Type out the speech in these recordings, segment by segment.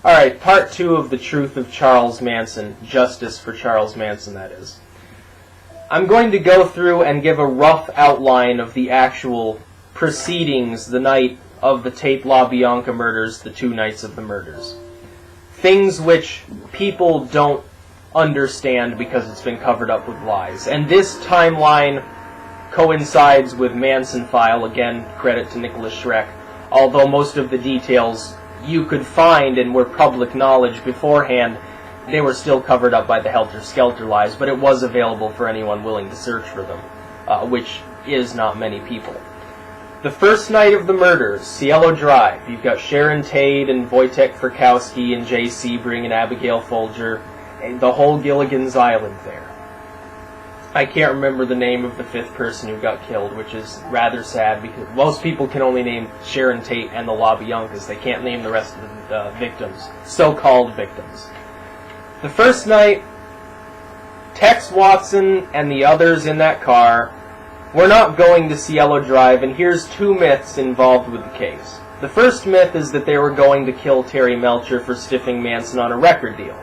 Alright, part 2 of the truth of Charles Manson. Justice for Charles Manson, that is. I'm going to go through and give a rough outline of the actual proceedings the night of the Tate LaBianca murders, the 2 nights of the murders. Things which people don't understand because it's been covered up with lies. And this timeline coincides with Manson file, again, credit to Nicholas Schreck, although most of the details you could find and were public knowledge beforehand, they were still covered up by the helter-skelter lies, but it was available for anyone willing to search for them, which is not many people. The first night of the murders, Cielo Drive, you've got Sharon Tate and Wojtek Frykowski and Jay Sebring and Abigail Folger, and the whole Gilligan's Island there. I can't remember the name of the 5th person who got killed, which is rather sad because most people can only name Sharon Tate and the LaBiancas. They can't name the rest of the victims, so-called victims. The first night, Tex Watson and the others in that car were not going to Cielo Drive, and here's 2 myths involved with the case. The first myth is that they were going to kill Terry Melcher for stiffing Manson on a record deal.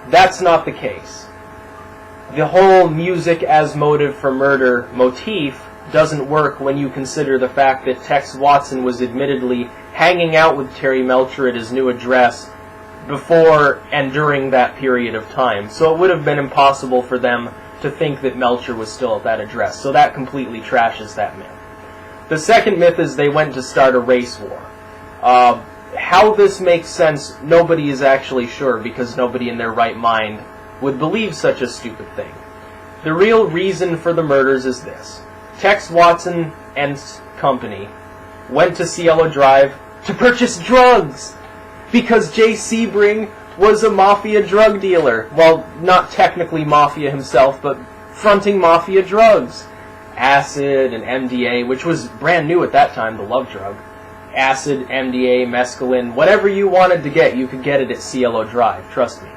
That's not the case. The whole music as motive for murder motif doesn't work when you consider the fact that Tex Watson was admittedly hanging out with Terry Melcher at his new address before and during that period of time. So it would have been impossible for them to think that Melcher was still at that address. So that completely trashes that myth. The second myth is they went to start a race war. How this makes sense, nobody is actually sure because nobody in their right mind would believe such a stupid thing. The real reason for the murders is this. Tex Watson and company went to Cielo Drive to purchase drugs because Jay Sebring was a mafia drug dealer. Well, not technically mafia himself, but fronting mafia drugs. Acid and MDA, which was brand new at that time, the love drug. Acid, MDA, mescaline, whatever you wanted to get, you could get it at Cielo Drive, trust me.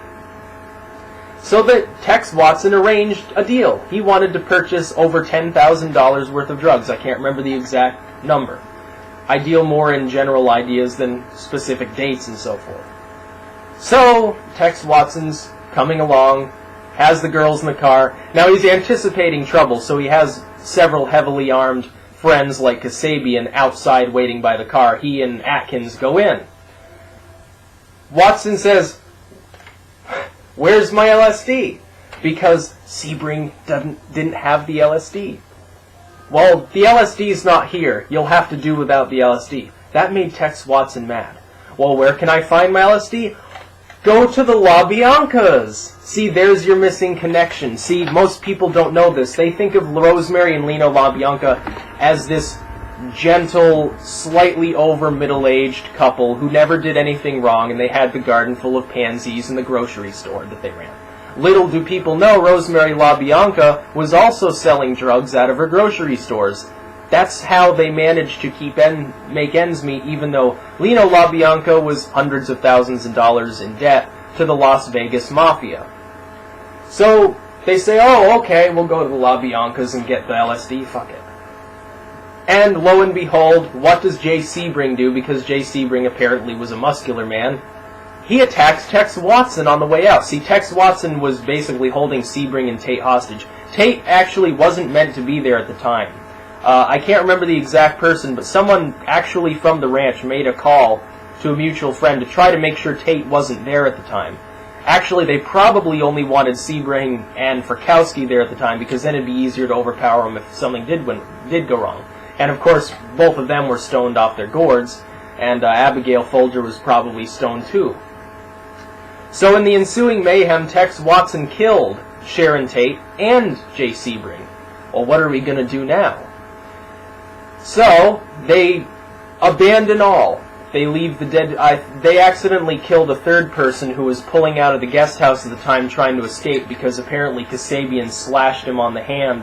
So that Tex Watson arranged a deal. He wanted to purchase over $10,000 worth of drugs. I can't remember the exact number. I deal more in general ideas than specific dates and so forth. So, Tex Watson's coming along, has the girls in the car. Now he's anticipating trouble, so he has several heavily armed friends like Kasabian outside waiting by the car. He and Atkins go in. Watson says, "Where's my LSD?" Because Sebring didn't have the LSD. "Well, the LSD's not here. You'll have to do without the LSD." That made Tex Watson mad. "Well, where can I find my LSD?" "Go to the LaBiancas." See, there's your missing connection. See, most people don't know this. They think of Rosemary and Lino LaBianca as this gentle, slightly over middle-aged couple who never did anything wrong, and they had the garden full of pansies in the grocery store that they ran. Little do people know Rosemary LaBianca was also selling drugs out of her grocery stores. That's how they managed to make ends meet, even though Lino LaBianca was hundreds of thousands of dollars in debt to the Las Vegas Mafia. So they say, "Oh, okay, we'll go to the LaBiancas and get the LSD, fuck it." And lo and behold, what does Jay Sebring do? Because Jay Sebring apparently was a muscular man. He attacks Tex Watson on the way out. See, Tex Watson was basically holding Sebring and Tate hostage. Tate actually wasn't meant to be there at the time. I can't remember the exact person, but someone actually from the ranch made a call to a mutual friend to try to make sure Tate wasn't there at the time. Actually, they probably only wanted Sebring and Frykowski there at the time because then it'd be easier to overpower them if something did go wrong. And of course, both of them were stoned off their gourds, and Abigail Folger was probably stoned too. So in the ensuing mayhem, Tex Watson killed Sharon Tate and Jay Sebring. Well, what are we going to do now? So, they abandon all. They leave the dead. They accidentally killed a 3rd person who was pulling out of the guest house at the time trying to escape because apparently Kasabian slashed him on the hand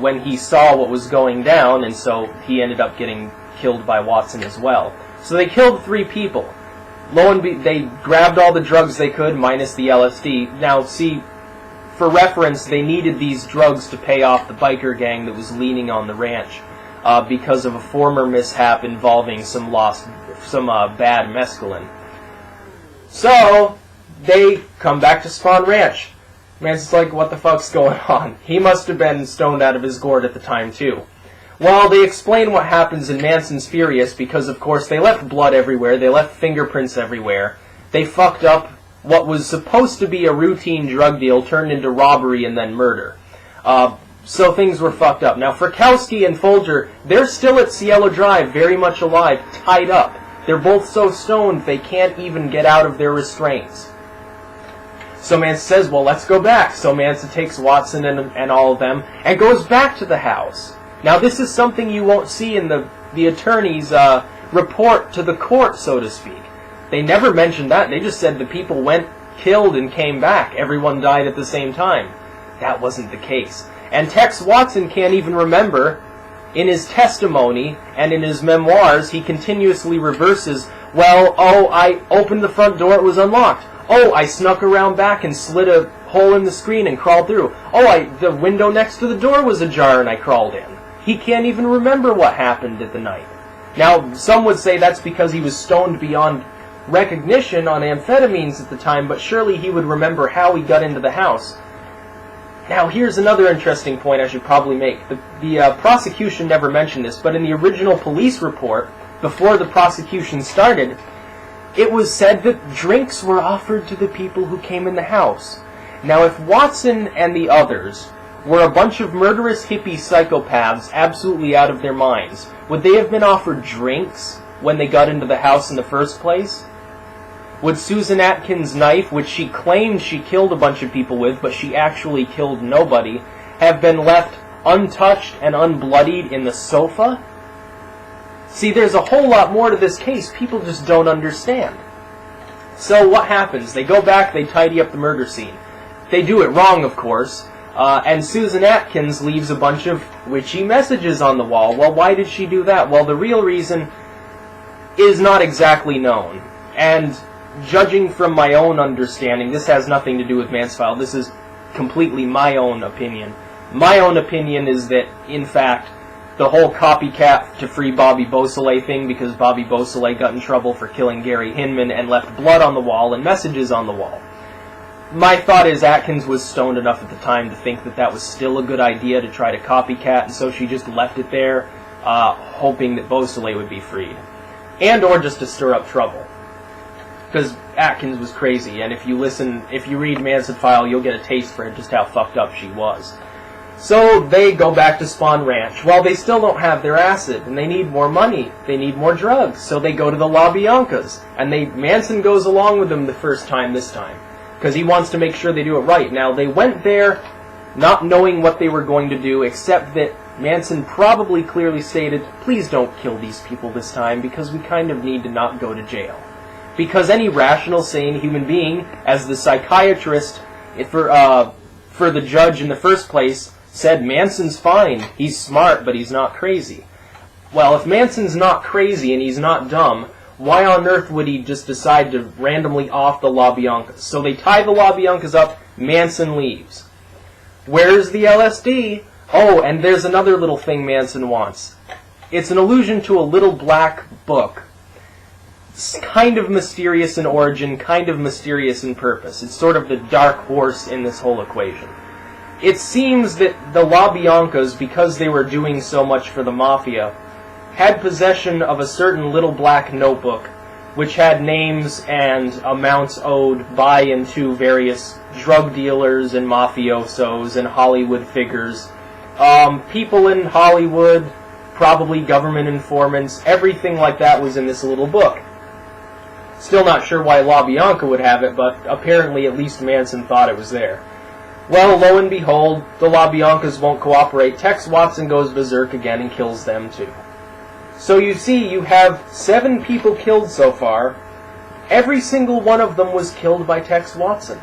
when he saw what was going down, and so he ended up getting killed by Watson as well. So they killed 3 people. They grabbed all the drugs they could, minus the LSD. Now, see, for reference, they needed these drugs to pay off the biker gang that was leaning on the ranch because of a former mishap involving some bad mescaline. So they come back to Spawn Ranch. Manson's like, what the fuck's going on? He must have been stoned out of his gourd at the time, too. Well, they explain what happens, and Manson's furious because, of course, they left blood everywhere, they left fingerprints everywhere. They fucked up what was supposed to be a routine drug deal, turned into robbery and then murder. So things were fucked up. Now, Frykowski and Folger, they're still at Cielo Drive, very much alive, tied up. They're both so stoned they can't even get out of their restraints. So Manson says, well, let's go back. So Manson takes Watson and all of them and goes back to the house. Now, this is something you won't see in the attorney's report to the court, so to speak. They never mentioned that. They just said the people went, killed, and came back. Everyone died at the same time. That wasn't the case. And Tex Watson can't even remember. In his testimony and in his memoirs, he continuously reverses, well, oh, I opened the front door, it was unlocked. Oh, I snuck around back and slid a hole in the screen and crawled through. Oh, the window next to the door was ajar and I crawled in. He can't even remember what happened at the night. Now, some would say that's because he was stoned beyond recognition on amphetamines at the time, but surely he would remember how he got into the house. Now, here's another interesting point I should probably make. The prosecution never mentioned this, but in the original police report, before the prosecution started, it was said that drinks were offered to the people who came in the house. Now, if Watson and the others were a bunch of murderous hippie psychopaths absolutely out of their minds, would they have been offered drinks when they got into the house in the first place? Would Susan Atkins' knife, which she claimed she killed a bunch of people with, but she actually killed nobody, have been left untouched and unbloodied in the sofa? See, there's a whole lot more to this case people just don't understand. So what happens? They go back, they tidy up the murder scene. They do it wrong, of course, and Susan Atkins leaves a bunch of witchy messages on the wall. Well, why did she do that? Well, the real reason is not exactly known. And judging from my own understanding, this has nothing to do with Mansfield. This is completely my own opinion. My own opinion is that, in fact, the whole copycat to free Bobby Beausoleil thing, because Bobby Beausoleil got in trouble for killing Gary Hinman and left blood on the wall and messages on the wall. My thought is Atkins was stoned enough at the time to think that that was still a good idea to try to copycat, and so she just left it there, hoping that Beausoleil would be freed. And or just to stir up trouble. Because Atkins was crazy, and if you read Manson File, you'll get a taste for just how fucked up she was. So they go back to Spawn Ranch. Well, they still don't have their acid, and they need more money. They need more drugs. So they go to the La Biancas. And Manson goes along with them the first time this time, because he wants to make sure they do it right. Now, they went there not knowing what they were going to do, except that Manson probably clearly stated, please don't kill these people this time, because we kind of need to not go to jail. Because any rational, sane human being, as the psychiatrist for the judge in the first place, said Manson's fine, he's smart, but he's not crazy. Well, if Manson's not crazy and he's not dumb, why on earth would he just decide to randomly off the La Biancas? So they tie the La Biancas up, Manson leaves. Where's the LSD? Oh, and there's another little thing Manson wants. It's an allusion to a little black book. It's kind of mysterious in origin, kind of mysterious in purpose. It's sort of the dark horse in this whole equation. It seems that the La Biancas, because they were doing so much for the Mafia, had possession of a certain little black notebook, which had names and amounts owed by and to various drug dealers and mafiosos and Hollywood figures. People in Hollywood, probably government informants, everything like that was in this little book. Still not sure why La Bianca would have it, but apparently at least Manson thought it was there. Well, lo and behold, the La Biancas won't cooperate. Tex Watson goes berserk again and kills them too. So you see, you have 7 people killed so far. Every single one of them was killed by Tex Watson.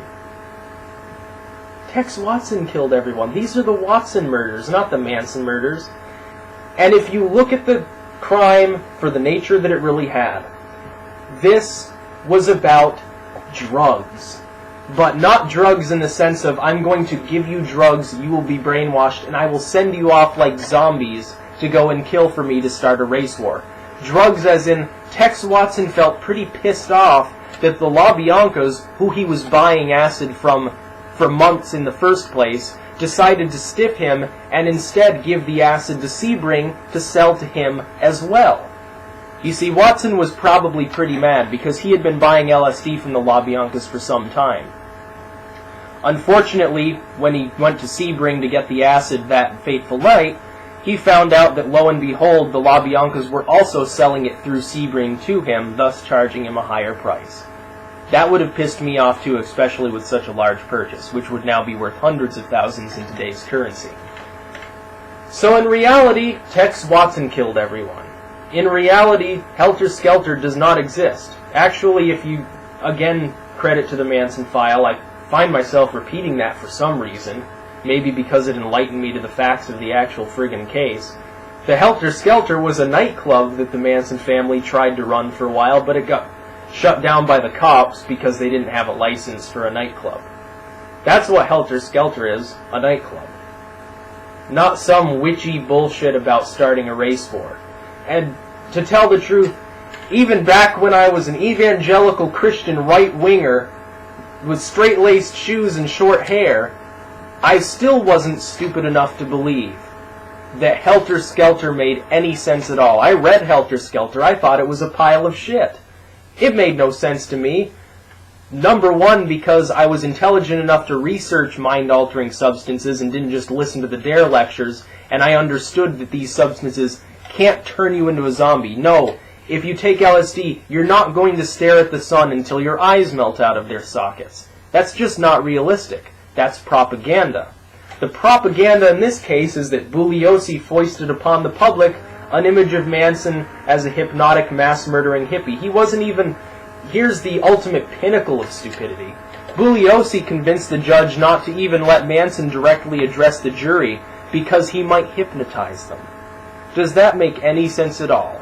Tex Watson killed everyone. These are the Watson murders, not the Manson murders. And if you look at the crime for the nature that it really had, this was about drugs. But not drugs in the sense of, I'm going to give you drugs, you will be brainwashed, and I will send you off like zombies to go and kill for me to start a race war. Drugs as in, Tex Watson felt pretty pissed off that the LaBiancas, who he was buying acid from for months in the first place, decided to stiff him and instead give the acid to Sebring to sell to him as well. You see, Watson was probably pretty mad because he had been buying LSD from the LaBiancas for some time. Unfortunately, when he went to Sebring to get the acid that fateful night, he found out that, lo and behold, the LaBiancas were also selling it through Sebring to him, thus charging him a higher price. That would have pissed me off too, especially with such a large purchase, which would now be worth hundreds of thousands in today's currency. So in reality, Tex Watson killed everyone. In reality, Helter Skelter does not exist. Actually, if you, again, credit to the Manson file, I find myself repeating that for some reason, maybe because it enlightened me to the facts of the actual friggin' case. The Helter Skelter was a nightclub that the Manson family tried to run for a while, but it got shut down by the cops because they didn't have a license for a nightclub. That's what Helter Skelter is, a nightclub. Not some witchy bullshit about starting a race war. And to tell the truth, even back when I was an evangelical Christian right-winger with straight-laced shoes and short hair, I still wasn't stupid enough to believe that Helter Skelter made any sense at all. I read Helter Skelter. I thought it was a pile of shit. It made no sense to me. Number one, because I was intelligent enough to research mind-altering substances and didn't just listen to the DARE lectures, and I understood that these substances can't turn you into a zombie. No, if you take LSD, you're not going to stare at the sun until your eyes melt out of their sockets. That's just not realistic. That's propaganda. The propaganda in this case is that Bugliosi foisted upon the public an image of Manson as a hypnotic, mass-murdering hippie. He wasn't even... Here's the ultimate pinnacle of stupidity. Bugliosi convinced the judge not to even let Manson directly address the jury because he might hypnotize them. Does that make any sense at all?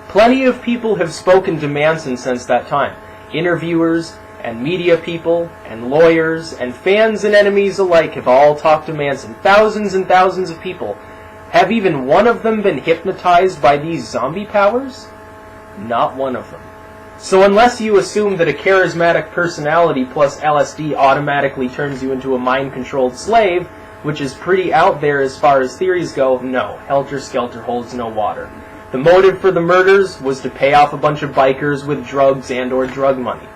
Plenty of people have spoken to Manson since that time. Interviewers and media people and lawyers and fans and enemies alike have all talked to Manson. Thousands and thousands of people. Have even one of them been hypnotized by these zombie powers? Not one of them. So unless you assume that a charismatic personality plus LSD automatically turns you into a mind-controlled slave, which is pretty out there as far as theories go, no, Helter Skelter holds no water. The motive for the murders was to pay off a bunch of bikers with drugs and or drug money.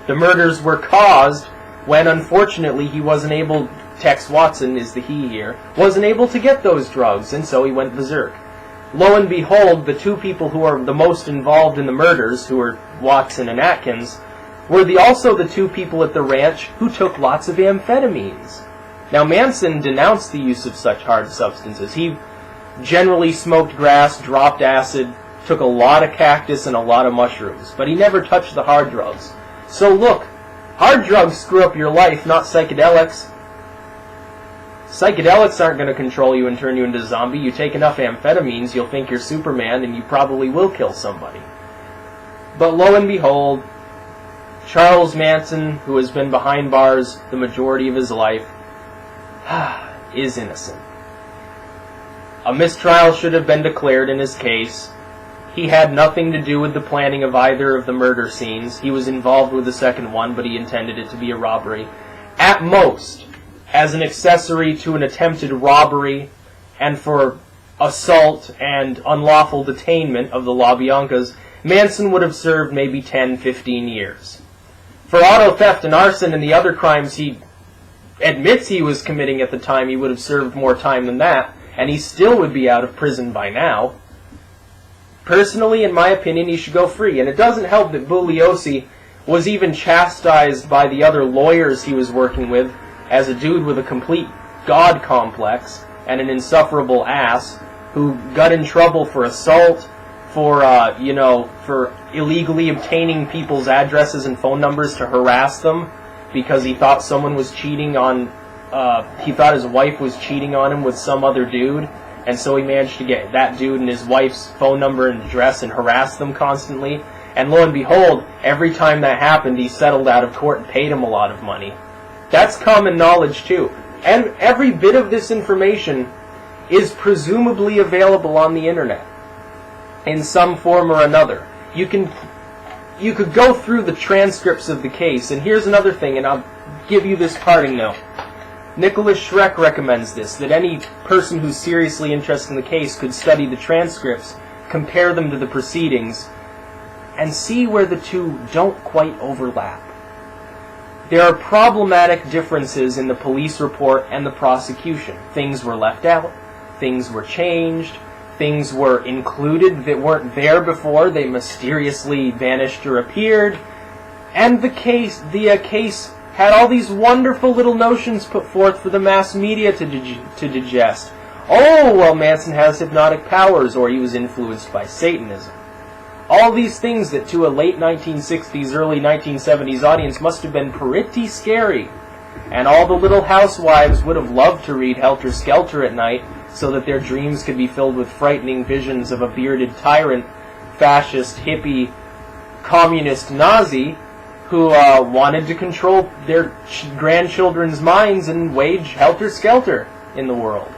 The murders were caused when, unfortunately, he wasn't able, Tex Watson is the he here, wasn't able to get those drugs, and so he went berserk. Lo and behold, the two people who are the most involved in the murders, who are Watson and Atkins, were also the two people at the ranch who took lots of amphetamines. Now, Manson denounced the use of such hard substances. He generally smoked grass, dropped acid, took a lot of cactus and a lot of mushrooms, but he never touched the hard drugs. So look, hard drugs screw up your life, not psychedelics. Psychedelics aren't going to control you and turn you into a zombie. You take enough amphetamines, you'll think you're Superman, and you probably will kill somebody. But lo and behold, Charles Manson, who has been behind bars the majority of his life, is innocent. A mistrial should have been declared in his case. He had nothing to do with the planning of either of the murder scenes. He was involved with the second one, but he intended it to be a robbery. At most, as an accessory to an attempted robbery and for assault and unlawful detainment of the LaBiancas, Manson would have served maybe 10, 15 years. For auto theft and arson and the other crimes he admits he was committing at the time, he would have served more time than that, and he still would be out of prison by now. Personally, in my opinion, he should go free, and it doesn't help that Bugliosi was even chastised by the other lawyers he was working with as a dude with a complete god complex and an insufferable ass who got in trouble for assault, for illegally obtaining people's addresses and phone numbers to harass them because he thought someone was cheating on, he thought his wife was cheating on him with some other dude, and so he managed to get that dude and his wife's phone number and address and harass them constantly. And lo and behold, every time that happened, he settled out of court and paid him a lot of money. That's common knowledge too. And every bit of this information is presumably available on the internet. in some form or another. You could go through the transcripts of the case, and here's another thing, and I'll give you this parting note. Nicholas Schreck recommends this, that any person who's seriously interested in the case could study the transcripts, compare them to the proceedings, and see where the two don't quite overlap. There are problematic differences in the police report and the prosecution. Things were left out, things were changed, things were included that weren't there before, they mysteriously vanished or appeared, and the case had all these wonderful little notions put forth for the mass media to digest. Oh, well, Manson has hypnotic powers, or he was influenced by Satanism. All these things that to a late 1960s, early 1970s audience must have been pretty scary. And all the little housewives would have loved to read Helter Skelter at night so that their dreams could be filled with frightening visions of a bearded tyrant, fascist, hippie, communist Nazi who wanted to control their grandchildren's minds and wage Helter Skelter in the world.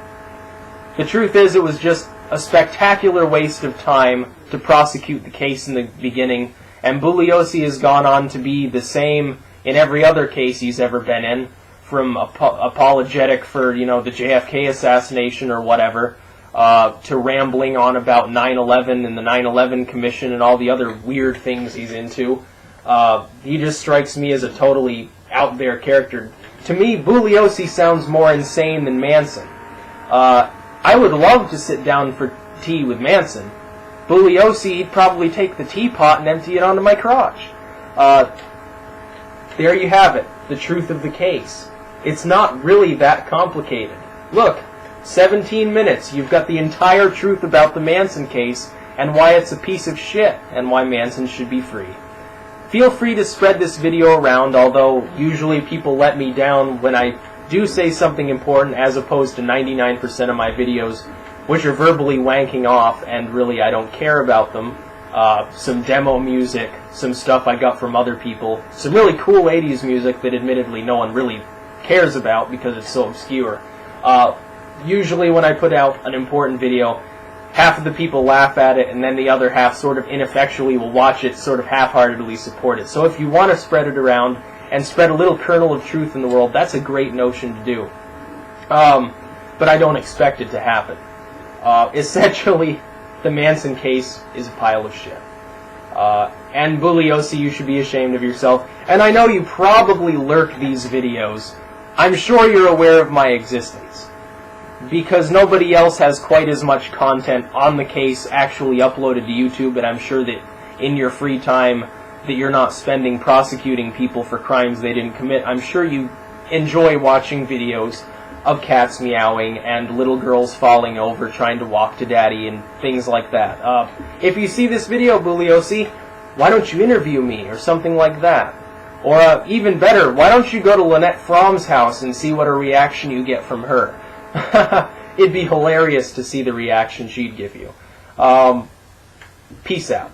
The truth is, it was just a spectacular waste of time to prosecute the case in the beginning, and Bugliosi has gone on to be the same in every other case he's ever been in, from apologetic for, the JFK assassination or whatever, to rambling on about 9/11 and the 9/11 Commission and all the other weird things he's into. He just strikes me as a totally out there character. To me, Bugliosi sounds more insane than Manson. I would love to sit down for tea with Manson. Bugliosi, he'd probably take the teapot and empty it onto my crotch. There you have it, the truth of the case. It's not really that complicated. Look, 17 minutes, you've got the entire truth about the Manson case and why it's a piece of shit and why Manson should be free. Feel free to spread this video around, although usually people let me down when I do say something important, as opposed to 99% of my videos, which are verbally wanking off, and really I don't care about them. Some demo music, some stuff I got from other people, some really cool 80s music that admittedly no one really cares about because it's so obscure. Usually when I put out an important video, half of the people laugh at it, and then the other half sort of ineffectually will watch it, sort of half-heartedly support it. So if you want to spread it around and spread a little kernel of truth in the world, that's a great notion to do. But I don't expect it to happen. Essentially, the Manson case is a pile of shit. And Bugliosi, you should be ashamed of yourself. And I know you probably lurk these videos. I'm sure you're aware of my existence, because nobody else has quite as much content on the case actually uploaded to YouTube, and I'm sure that in your free time that you're not spending prosecuting people for crimes they didn't commit. I'm sure you enjoy watching videos of cats meowing and little girls falling over trying to walk to daddy and things like that. If you see this video, Bugliosi, why don't you interview me or something like that? Or even better, why don't you go to Lynette Fromm's house and see what a reaction you get from her? It'd be hilarious to see the reaction she'd give you. Peace out.